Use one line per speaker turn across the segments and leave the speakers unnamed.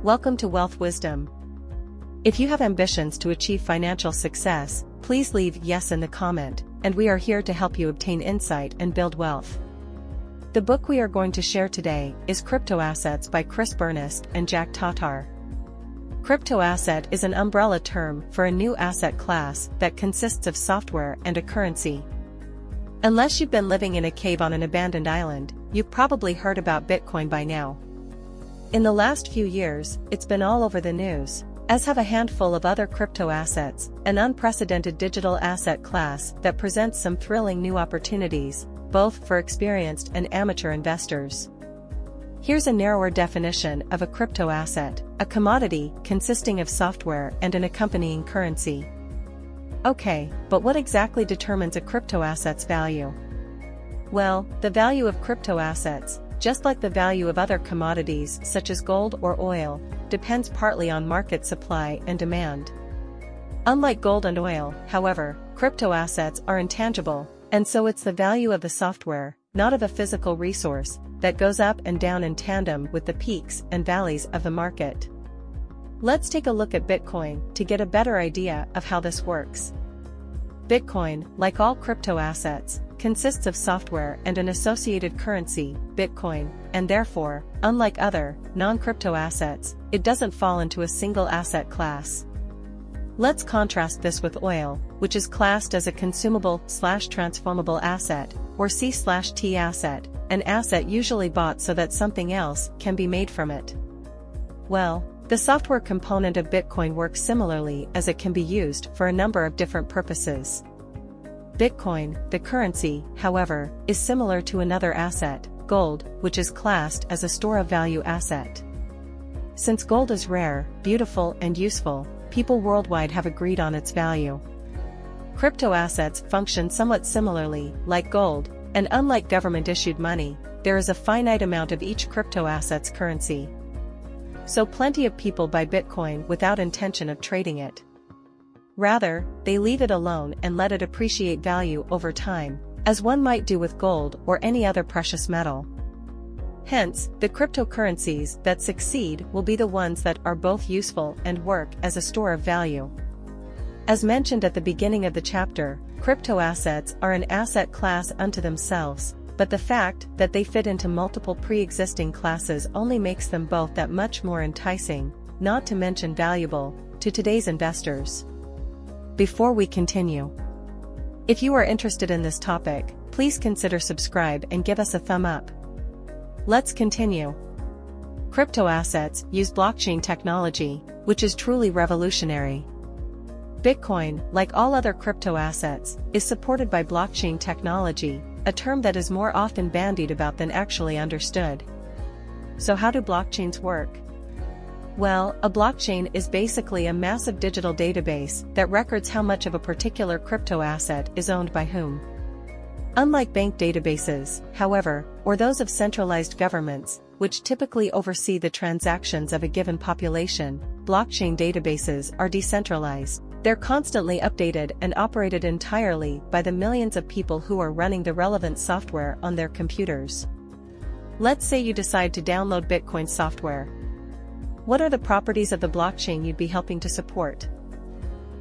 Welcome to Wealth Wisdom. If you have ambitions to achieve financial success, please leave yes in the comment, and we are here to help you obtain insight and build wealth. The book we are going to share today is Cryptoassets by Chris Burnist and Jack Tatar. Cryptoasset is an umbrella term for a new asset class that consists of software and a currency. Unless you've been living in a cave on an abandoned island, you've probably heard about Bitcoin by now. In the last few years, it's been all over the news, as have a handful of other crypto assets, an unprecedented digital asset class that presents some thrilling new opportunities, both for experienced and amateur investors. Here's a narrower definition of a crypto asset: a commodity consisting of software and an accompanying currency. Okay, but what exactly determines a crypto asset's value? Well, the value of crypto assets, just like the value of other commodities such as gold or oil, depends partly on market supply and demand. Unlike gold and oil, however, crypto assets are intangible, and so it's the value of the software, not of a physical resource, that goes up and down in tandem with the peaks and valleys of the market. Let's take a look at Bitcoin to get a better idea of how this works. Bitcoin, like all crypto assets, consists of software and an associated currency, Bitcoin, and therefore, unlike other, non-crypto assets, it doesn't fall into a single asset class. Let's contrast this with oil, which is classed as a consumable/transformable asset, or C/T asset, an asset usually bought so that something else can be made from it. Well, the software component of Bitcoin works similarly, as it can be used for a number of different purposes. Bitcoin, the currency, however, is similar to another asset, gold, which is classed as a store of value asset. Since gold is rare, beautiful and useful, people worldwide have agreed on its value. Crypto assets function somewhat similarly, like gold, and unlike government-issued money, there is a finite amount of each crypto asset's currency. So plenty of people buy Bitcoin without intention of trading it. Rather, they leave it alone and let it appreciate value over time, as one might do with gold or any other precious metal. Hence, the cryptocurrencies that succeed will be the ones that are both useful and work as a store of value. As mentioned at the beginning of the chapter, crypto assets are an asset class unto themselves, but the fact that they fit into multiple pre-existing classes only makes them both that much more enticing, not to mention valuable, to today's investors. Before we continue, if you are interested in this topic, please consider subscribe and give us a thumb up. Let's continue. Crypto assets use blockchain technology, which is truly revolutionary. Bitcoin, like all other crypto assets, is supported by blockchain technology, a term that is more often bandied about than actually understood. So how do blockchains work? Well, a blockchain is basically a massive digital database that records how much of a particular crypto asset is owned by whom. Unlike bank databases, however, or those of centralized governments, which typically oversee the transactions of a given population, blockchain databases are decentralized. They're constantly updated and operated entirely by the millions of people who are running the relevant software on their computers. Let's say you decide to download Bitcoin software. What are the properties of the blockchain you'd be helping to support?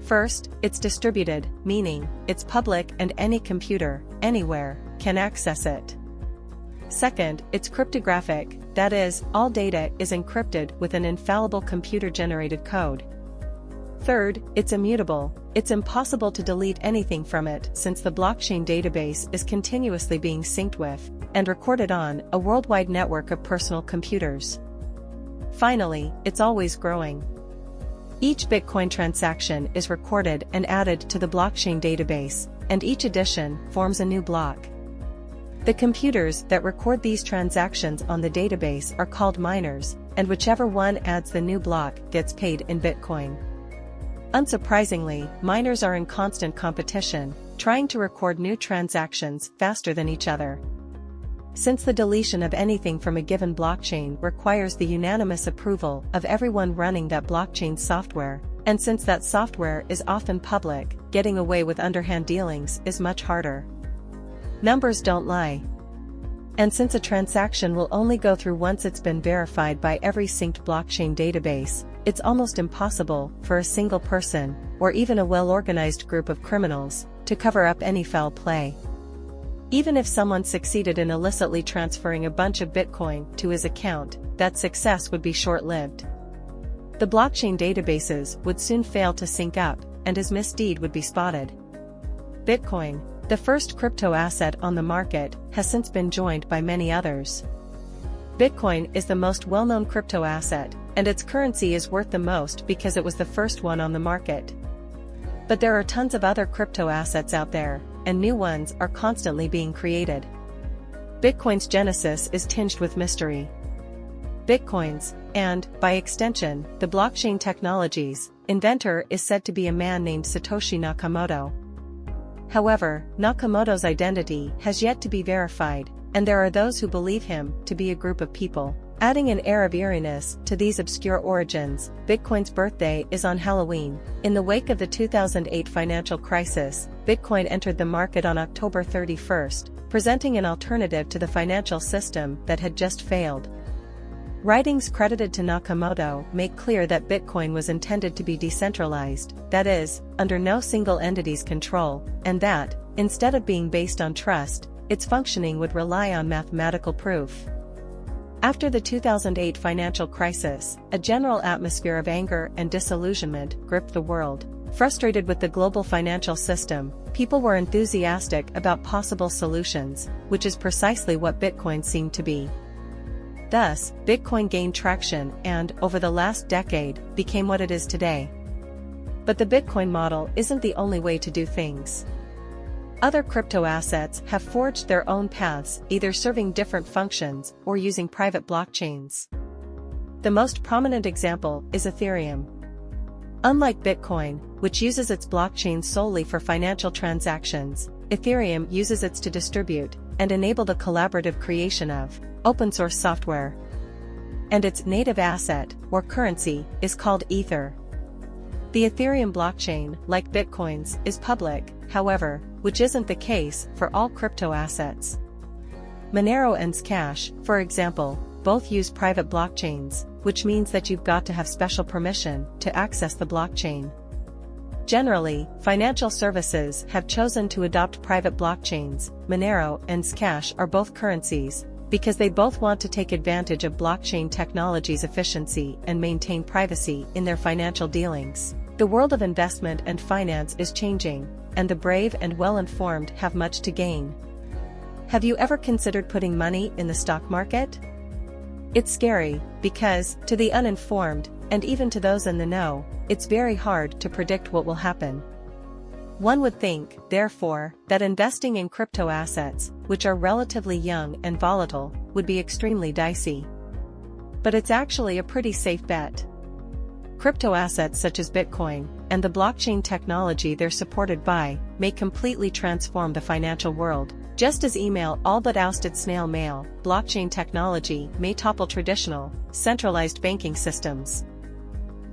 First, it's distributed, meaning, it's public and any computer, anywhere, can access it. Second, it's cryptographic, that is, all data is encrypted with an infallible computer-generated code. Third, it's immutable, it's impossible to delete anything from it since the blockchain database is continuously being synced with, and recorded on, a worldwide network of personal computers. Finally, it's always growing. Each Bitcoin transaction is recorded and added to the blockchain database, and each addition forms a new block. The computers that record these transactions on the database are called miners, and whichever one adds the new block gets paid in Bitcoin. Unsurprisingly, miners are in constant competition, trying to record new transactions faster than each other. Since the deletion of anything from a given blockchain requires the unanimous approval of everyone running that blockchain software, and since that software is often public, getting away with underhand dealings is much harder. Numbers don't lie. And since a transaction will only go through once it's been verified by every synced blockchain database, it's almost impossible for a single person, or even a well-organized group of criminals, to cover up any foul play. Even if someone succeeded in illicitly transferring a bunch of Bitcoin to his account, that success would be short-lived. The blockchain databases would soon fail to sync up, and his misdeed would be spotted. Bitcoin, the first crypto asset on the market, has since been joined by many others. Bitcoin is the most well-known crypto asset, and its currency is worth the most because it was the first one on the market. But there are tons of other crypto assets out there, and new ones are constantly being created. Bitcoin's genesis is tinged with mystery. Bitcoin's, and, by extension, the blockchain technology's, inventor is said to be a man named Satoshi Nakamoto. However, Nakamoto's identity has yet to be verified, and there are those who believe him to be a group of people. Adding an air of eeriness to these obscure origins, Bitcoin's birthday is on Halloween. In the wake of the 2008 financial crisis, Bitcoin entered the market on October 31st, presenting an alternative to the financial system that had just failed. Writings credited to Nakamoto make clear that Bitcoin was intended to be decentralized, that is, under no single entity's control, and that, instead of being based on trust, its functioning would rely on mathematical proof. After the 2008 financial crisis, a general atmosphere of anger and disillusionment gripped the world. Frustrated with the global financial system, people were enthusiastic about possible solutions, which is precisely what Bitcoin seemed to be. Thus, Bitcoin gained traction and, over the last decade, became what it is today. But the Bitcoin model isn't the only way to do things. Other crypto assets have forged their own paths, either serving different functions or using private blockchains. The most prominent example is Ethereum. Unlike Bitcoin, which uses its blockchain solely for financial transactions, Ethereum uses it to distribute and enable the collaborative creation of open-source software. And its native asset, or currency, is called Ether. The Ethereum blockchain, like Bitcoin's, is public, however, which isn't the case for all crypto assets. Monero and Zcash, for example, both use private blockchains, which means that you've got to have special permission to access the blockchain. Generally, financial services have chosen to adopt private blockchains. Monero and Zcash are both currencies, because they both want to take advantage of blockchain technology's efficiency and maintain privacy in their financial dealings. The world of investment and finance is changing, and the brave and well-informed have much to gain. Have you ever considered putting money in the stock market? It's scary, because, to the uninformed, and even to those in the know, it's very hard to predict what will happen. One would think, therefore, that investing in crypto assets, which are relatively young and volatile, would be extremely dicey. But it's actually a pretty safe bet. Crypto assets such as Bitcoin, and the blockchain technology they're supported by, may completely transform the financial world. Just as email all but ousted snail mail, blockchain technology may topple traditional, centralized banking systems.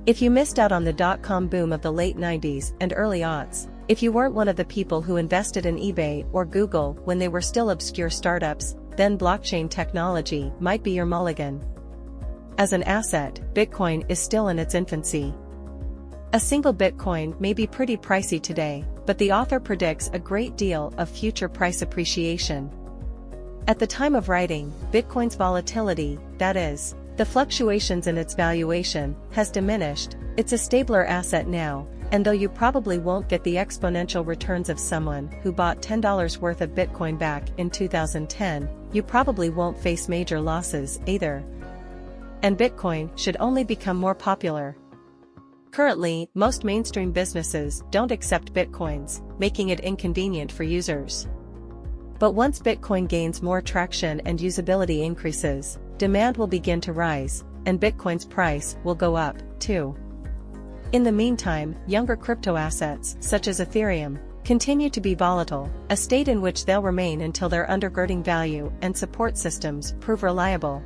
If you missed out on the dot-com boom of the late 90s and early aughts, if you weren't one of the people who invested in eBay or Google when they were still obscure startups, then blockchain technology might be your mulligan. As an asset, Bitcoin is still in its infancy. A single Bitcoin may be pretty pricey today, but the author predicts a great deal of future price appreciation. At the time of writing, Bitcoin's volatility, that is, the fluctuations in its valuation, has diminished. It's a stabler asset now, and though you probably won't get the exponential returns of someone who bought $10 worth of Bitcoin back in 2010, you probably won't face major losses either. And Bitcoin should only become more popular. Currently, most mainstream businesses don't accept Bitcoins, making it inconvenient for users. But once Bitcoin gains more traction and usability increases, demand will begin to rise, and Bitcoin's price will go up, too. In the meantime, younger crypto assets, such as Ethereum, continue to be volatile, a state in which they'll remain until their undergirding value and support systems prove reliable.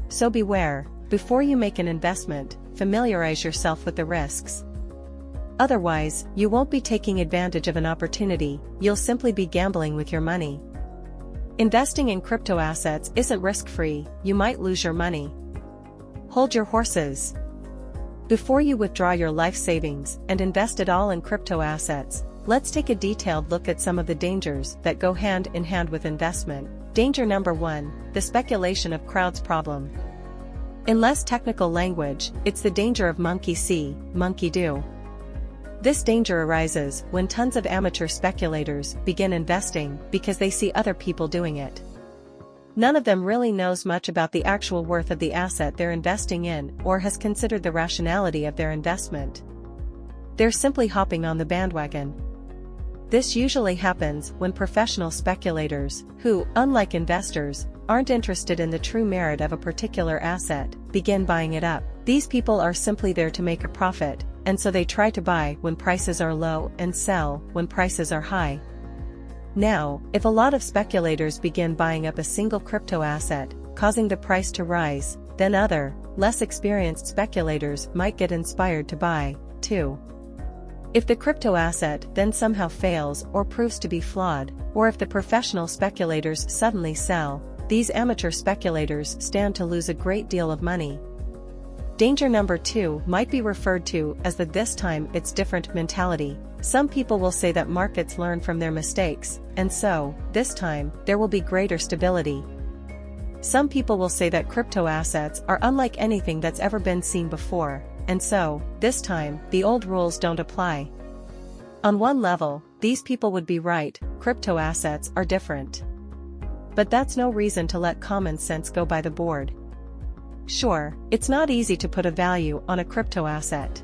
So beware, before you make an investment, familiarize yourself with the risks. Otherwise, you won't be taking advantage of an opportunity, you'll simply be gambling with your money. Investing in crypto assets isn't risk-free, you might lose your money. Hold your horses. Before you withdraw your life savings and invest it all in crypto assets, let's take a detailed look at some of the dangers that go hand in hand with investment. Danger number 1, the speculation of crowds problem. In less technical language, it's the danger of monkey see, monkey do. This danger arises when tons of amateur speculators begin investing because they see other people doing it. None of them really knows much about the actual worth of the asset they're investing in or has considered the rationality of their investment. They're simply hopping on the bandwagon. This usually happens when professional speculators, who, unlike investors, aren't interested in the true merit of a particular asset, begin buying it up. These people are simply there to make a profit, and so they try to buy when prices are low and sell when prices are high. Now, if a lot of speculators begin buying up a single crypto asset, causing the price to rise, then other, less experienced speculators might get inspired to buy, too. If the crypto asset then somehow fails or proves to be flawed, or if the professional speculators suddenly sell, these amateur speculators stand to lose a great deal of money. Danger number 2 might be referred to as the "this time it's different" mentality. Some people will say that markets learn from their mistakes, and so, this time, there will be greater stability. Some people will say that crypto assets are unlike anything that's ever been seen before, and so, this time, the old rules don't apply. On one level, these people would be right, crypto assets are different. But that's no reason to let common sense go by the board. Sure, it's not easy to put a value on a crypto asset.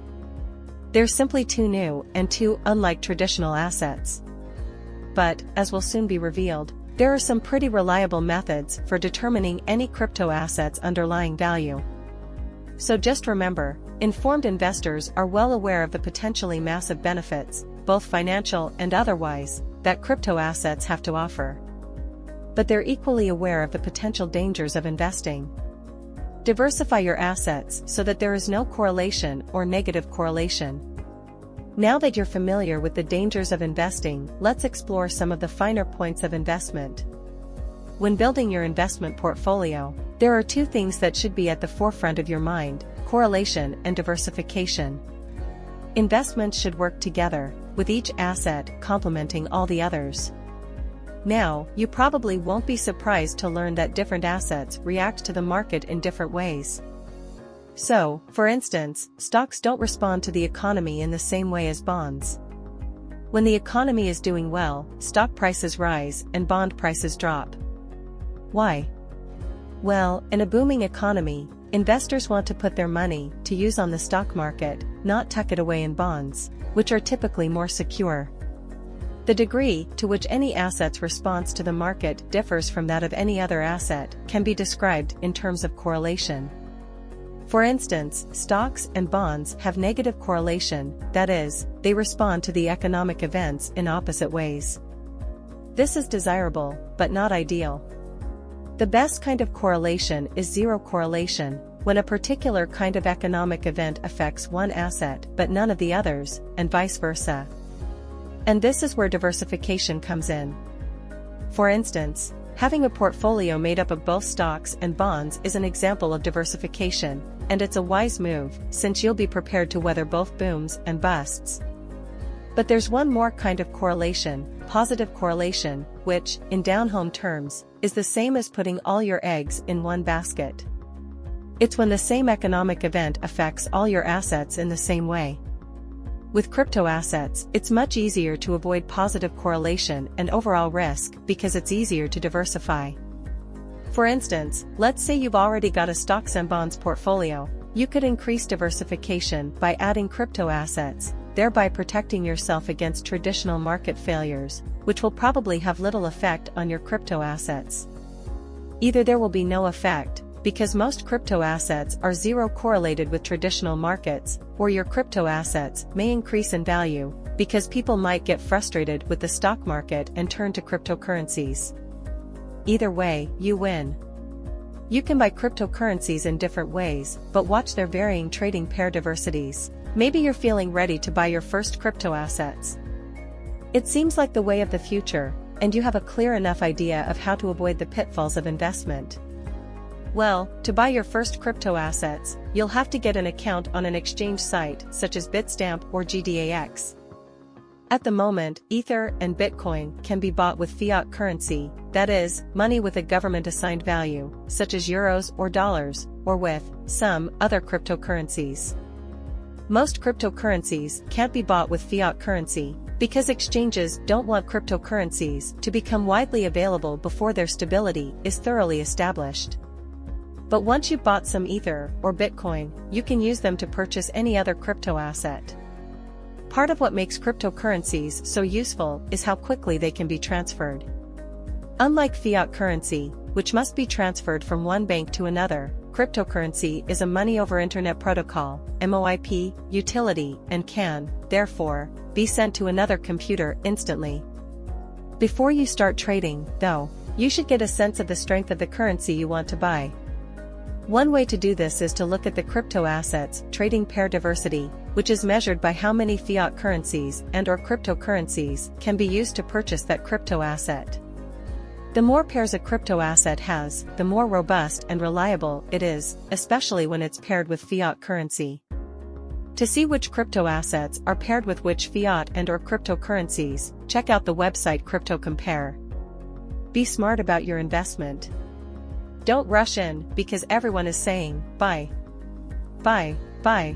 They're simply too new and too unlike traditional assets. But, as will soon be revealed, there are some pretty reliable methods for determining any crypto asset's underlying value. So just remember, informed investors are well aware of the potentially massive benefits, both financial and otherwise, that crypto assets have to offer. But they're equally aware of the potential dangers of investing. Diversify your assets so that there is no correlation or negative correlation. Now that you're familiar with the dangers of investing, let's explore some of the finer points of investment. When building your investment portfolio, there are 2 things that should be at the forefront of your mind: correlation and diversification. Investments should work together, with each asset complementing all the others. Now, you probably won't be surprised to learn that different assets react to the market in different ways. So, for instance, stocks don't respond to the economy in the same way as bonds. When the economy is doing well, stock prices rise and bond prices drop. Why? Well, in a booming economy, investors want to put their money to use on the stock market, not tuck it away in bonds, which are typically more secure. The degree to which any asset's response to the market differs from that of any other asset can be described in terms of correlation. For instance, stocks and bonds have negative correlation, that is, they respond to the economic events in opposite ways. This is desirable, but not ideal. The best kind of correlation is zero correlation, when a particular kind of economic event affects one asset but none of the others, and vice versa. And this is where diversification comes in. For instance, having a portfolio made up of both stocks and bonds is an example of diversification, and it's a wise move, since you'll be prepared to weather both booms and busts. But there's one more kind of correlation, positive correlation, which, in down-home terms, is the same as putting all your eggs in one basket. It's when the same economic event affects all your assets in the same way. With crypto assets, it's much easier to avoid positive correlation and overall risk because it's easier to diversify. For instance, let's say you've already got a stocks and bonds portfolio. You could increase diversification by adding crypto assets, thereby protecting yourself against traditional market failures, which will probably have little effect on your crypto assets. Either there will be no effect, because most crypto assets are zero correlated with traditional markets, or your crypto assets may increase in value, because people might get frustrated with the stock market and turn to cryptocurrencies. Either way, you win. You can buy cryptocurrencies in different ways, but watch their varying trading pair diversities. Maybe you're feeling ready to buy your first crypto assets. It seems like the way of the future, and you have a clear enough idea of how to avoid the pitfalls of investment. Well, to buy your first crypto assets, you'll have to get an account on an exchange site such as Bitstamp or GDAX. At the moment, Ether and Bitcoin can be bought with fiat currency, that is, money with a government-assigned value, such as euros or dollars, or with some other cryptocurrencies. Most cryptocurrencies can't be bought with fiat currency, because exchanges don't want cryptocurrencies to become widely available before their stability is thoroughly established. But once you've bought some Ether or Bitcoin, you can use them to purchase any other crypto asset. Part of what makes cryptocurrencies so useful is how quickly they can be transferred. Unlike fiat currency, which must be transferred from one bank to another, cryptocurrency is a money over internet protocol, MOIP, utility, and can, therefore, be sent to another computer instantly. Before you start trading, though, you should get a sense of the strength of the currency you want to buy. One way to do this is to look at the crypto assets trading pair diversity, which is measured by how many fiat currencies and/or cryptocurrencies can be used to purchase that crypto asset. The more pairs a crypto asset has, the more robust and reliable it is, especially when it's paired with fiat currency. To see which crypto assets are paired with which fiat and/or cryptocurrencies, check out the website CryptoCompare. Be smart about your investment. Don't rush in because everyone is saying, buy, buy, buy.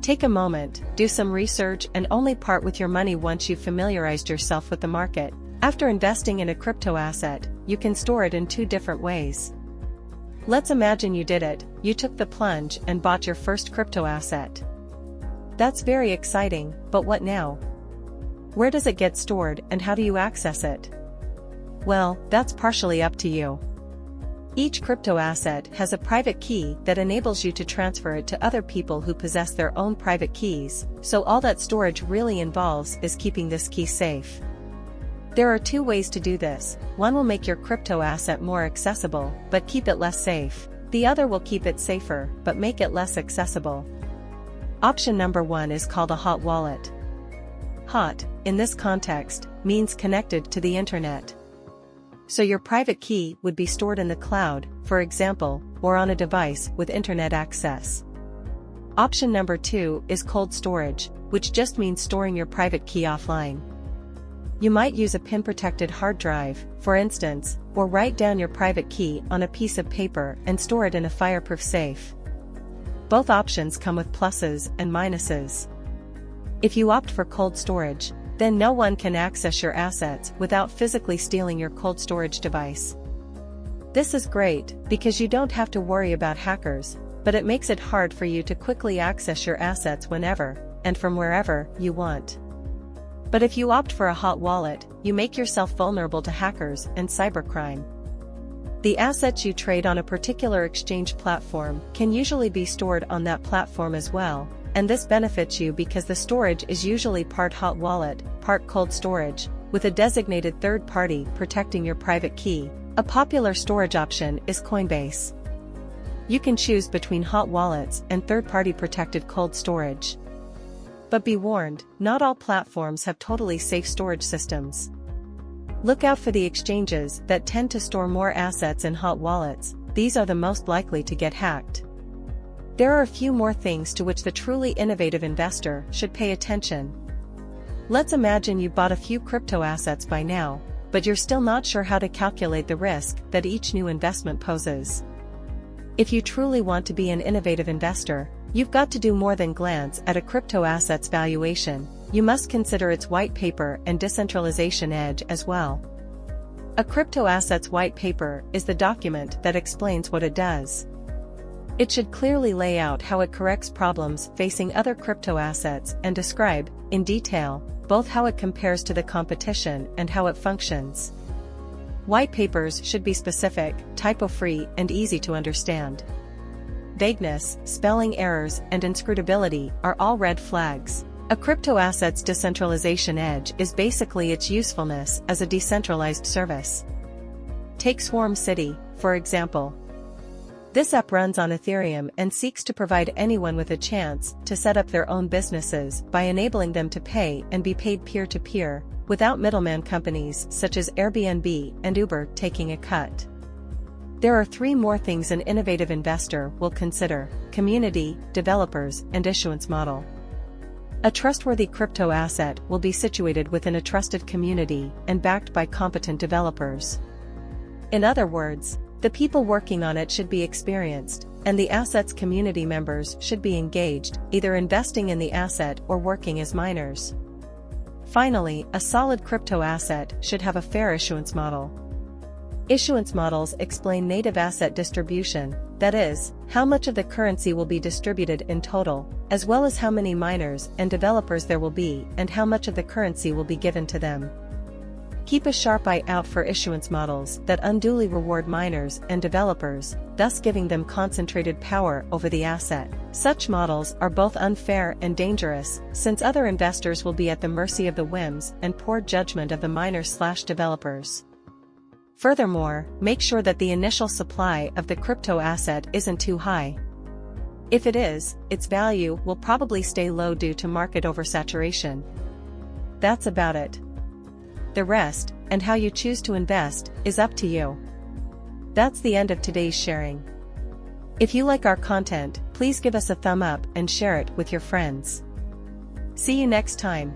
Take a moment, do some research, and only part with your money once you've familiarized yourself with the market. After investing in a crypto asset, you can store it in two different ways. Let's imagine you did it, you took the plunge and bought your first crypto asset. That's very exciting, but what now? Where does it get stored and how do you access it? Well, that's partially up to you. Each crypto asset has a private key that enables you to transfer it to other people who possess their own private keys, so all that storage really involves is keeping this key safe. There are two ways to do this. One will make your crypto asset more accessible, but keep it less safe. The other will keep it safer, but make it less accessible. Option number one is called a hot wallet. Hot, in this context, means connected to the internet. So your private key would be stored in the cloud, for example, or on a device with internet access. Option number two is cold storage, which just means storing your private key offline. You might use a pin-protected hard drive, for instance, or write down your private key on a piece of paper and store it in a fireproof safe. Both options come with pluses and minuses. If you opt for cold storage, then no one can access your assets without physically stealing your cold storage device. This is great, because you don't have to worry about hackers, but it makes it hard for you to quickly access your assets whenever, and from wherever, you want. But if you opt for a hot wallet, you make yourself vulnerable to hackers and cybercrime. The assets you trade on a particular exchange platform can usually be stored on that platform as well, and this benefits you because the storage is usually part hot wallet, part cold storage, with a designated third party protecting your private key. A popular storage option is Coinbase. You can choose between hot wallets and third-party protected cold storage. But be warned, not all platforms have totally safe storage systems. Look out for the exchanges that tend to store more assets in hot wallets. These are the most likely to get hacked. There are a few more things to which the truly innovative investor should pay attention. Let's imagine you bought a few crypto assets by now, but you're still not sure how to calculate the risk that each new investment poses. If you truly want to be an innovative investor, you've got to do more than glance at a crypto asset's valuation. You must consider its white paper and decentralization edge as well. A crypto asset's white paper is the document that explains what it does. It should clearly lay out how it corrects problems facing other crypto assets and describe, in detail, both how it compares to the competition and how it functions. White papers should be specific, typo-free, and easy to understand. Vagueness, spelling errors, and inscrutability are all red flags. A crypto asset's decentralization edge is basically its usefulness as a decentralized service. Take Swarm City, for example. This app runs on Ethereum and seeks to provide anyone with a chance to set up their own businesses by enabling them to pay and be paid peer-to-peer, without middleman companies such as Airbnb and Uber taking a cut. There are 3 more things an innovative investor will consider: community, developers, and issuance model. A trustworthy crypto asset will be situated within a trusted community and backed by competent developers. In other words, the people working on it should be experienced, and the asset's community members should be engaged, either investing in the asset or working as miners. Finally, a solid crypto asset should have a fair issuance model. Issuance models explain native asset distribution, that is, how much of the currency will be distributed in total, as well as how many miners and developers there will be and how much of the currency will be given to them. Keep a sharp eye out for issuance models that unduly reward miners and developers, thus giving them concentrated power over the asset. Such models are both unfair and dangerous, since other investors will be at the mercy of the whims and poor judgment of the miners/developers. Furthermore, make sure that the initial supply of the crypto asset isn't too high. If it is, its value will probably stay low due to market oversaturation. That's about it. The rest, and how you choose to invest, is up to you. That's the end of today's sharing. If you like our content, please give us a thumb up and share it with your friends. See you next time.